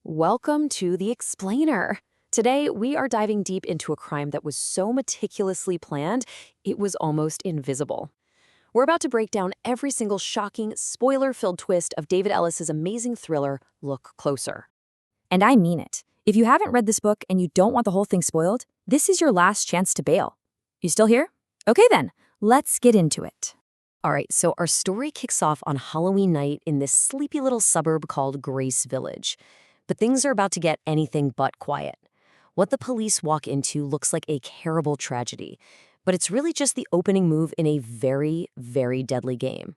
Welcome to The Explainer. Today, we are diving deep into a crime that was so meticulously planned, it was almost invisible. We're about to break down every single shocking, spoiler-filled twist of David Ellis's amazing thriller, Look Closer. And I mean it. If you haven't read this book and you don't want the whole thing spoiled, this is your last chance to bail. You still here? Okay then, let's get into it. All right, so our story kicks off on Halloween night in this sleepy little suburb called Grace Village. But things are about to get anything but quiet. What the police walk into looks like a terrible tragedy, but it's really just the opening move in a very, very deadly game.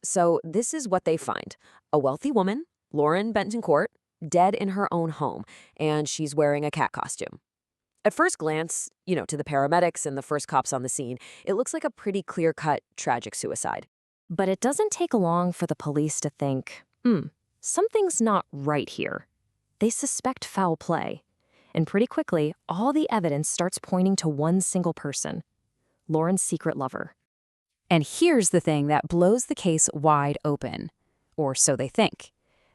So this is what they find. A wealthy woman, Lauren Bentoncourt, dead in her own home, and she's wearing a cat costume. At first glance, to the paramedics and the first cops on the scene, it looks like a pretty clear-cut, tragic suicide. But it doesn't take long for the police to think, something's not right here. They suspect foul play. And pretty quickly, all the evidence starts pointing to one single person, Lauren's secret lover. And here's the thing that blows the case wide open. Or so they think.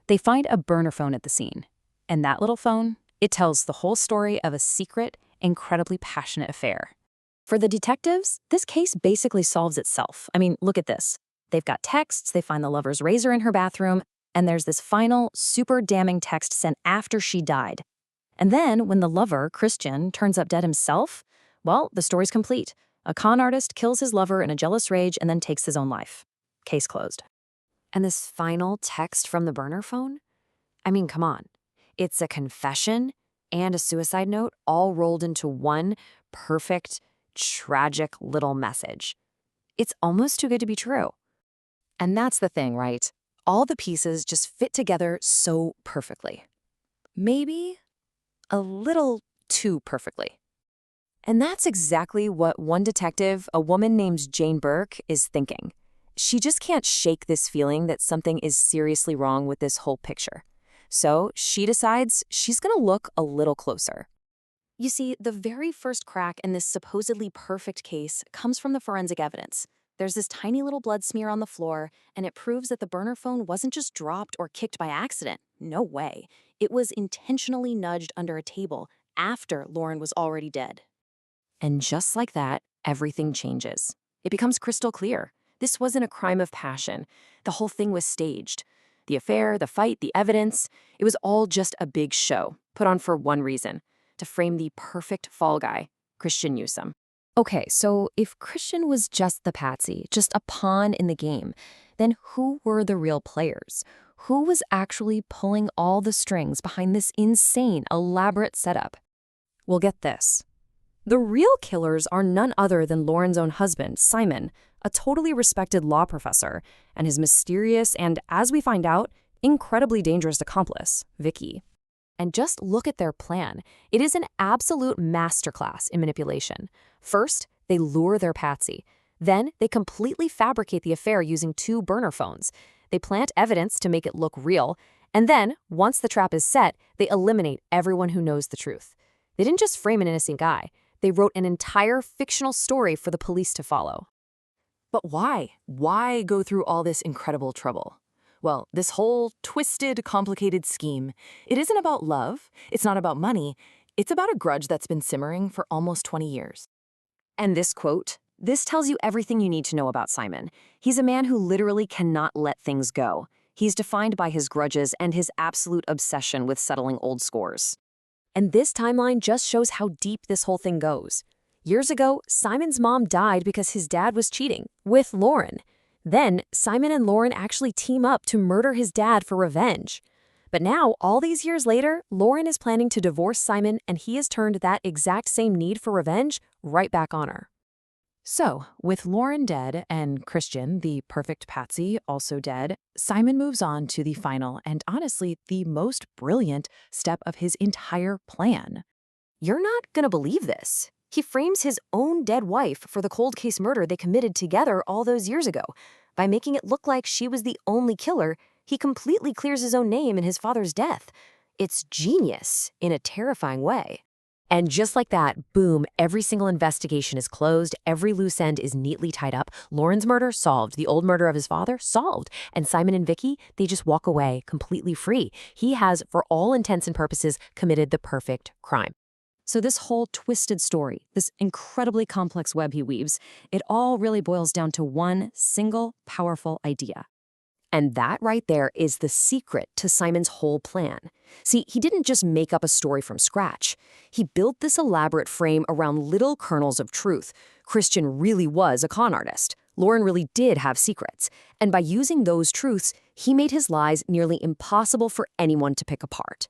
They find a burner phone at the scene. And that little phone, it tells the whole story of a secret, incredibly passionate affair. For the detectives, this case basically solves itself. I mean, look at this. They've got texts, they find the lover's razor in her bathroom, and there's this final, super damning text sent after she died. And then, when the lover, Christian, turns up dead himself, well, the story's complete. A con artist kills his lover in a jealous rage and then takes his own life. Case closed. And this final text from the burner phone? I mean, come on. It's a confession and a suicide note all rolled into one perfect, tragic little message. It's almost too good to be true. And that's the thing, right? All the pieces just fit together so perfectly. Maybe a little too perfectly. And that's exactly what one detective, a woman named Jane Burke, is thinking. She just can't shake this feeling that something is seriously wrong with this whole picture. So she decides she's going to look a little closer. You see, the very first crack in this supposedly perfect case comes from the forensic evidence. There's this tiny little blood smear on the floor, and it proves that the burner phone wasn't just dropped or kicked by accident. No way. It was intentionally nudged under a table after Lauren was already dead. And just like that, everything changes. It becomes crystal clear. This wasn't a crime of passion. The whole thing was staged. The affair, the fight, the evidence, it was all just a big show, put on for one reason, to frame the perfect fall guy, Christian Newsom. Okay, so if Christian was just the patsy, just a pawn in the game, then who were the real players? Who was actually pulling all the strings behind this insane, elaborate setup? Well, get this. The real killers are none other than Lauren's own husband, Simon, a totally respected law professor, and his mysterious and, as we find out, incredibly dangerous accomplice, Vicky. And just look at their plan. It is an absolute masterclass in manipulation. First, they lure their patsy. Then, they completely fabricate the affair using two burner phones. They plant evidence to make it look real. And then, once the trap is set, they eliminate everyone who knows the truth. They didn't just frame an innocent guy. They wrote an entire fictional story for the police to follow. But why? Why go through all this incredible trouble? Well, this whole twisted, complicated scheme, it isn't about love, it's not about money, it's about a grudge that's been simmering for almost 20 years. And this quote, this tells you everything you need to know about Simon. He's a man who literally cannot let things go. He's defined by his grudges and his absolute obsession with settling old scores. And this timeline just shows how deep this whole thing goes. Years ago, Simon's mom died because his dad was cheating with Lauren. Then, Simon and Lauren actually team up to murder his dad for revenge. But now, all these years later, Lauren is planning to divorce Simon, and he has turned that exact same need for revenge right back on her. So, with Lauren dead and Christian, the perfect patsy, also dead, Simon moves on to the final and honestly the most brilliant step of his entire plan. You're not gonna believe this. He frames his own dead wife for the cold case murder they committed together all those years ago. By making it look like she was the only killer, he completely clears his own name in his father's death. It's genius in a terrifying way. And just like that, boom, every single investigation is closed, every loose end is neatly tied up. Lauren's murder solved, the old murder of his father solved, and Simon and Vicky, they just walk away completely free. He has, for all intents and purposes, committed the perfect crime. So this whole twisted story, this incredibly complex web he weaves, it all really boils down to one single powerful idea. And that right there is the secret to Simon's whole plan. See, he didn't just make up a story from scratch. He built this elaborate frame around little kernels of truth. Christian really was a con artist. Lauren really did have secrets. And by using those truths, he made his lies nearly impossible for anyone to pick apart.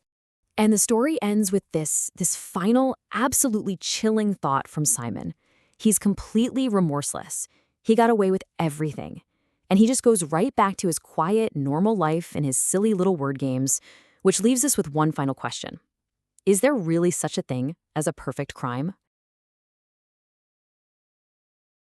And the story ends with this final, absolutely chilling thought from Simon. He's completely remorseless. He got away with everything. And he just goes right back to his quiet, normal life and his silly little word games, which leaves us with one final question. Is there really such a thing as a perfect crime?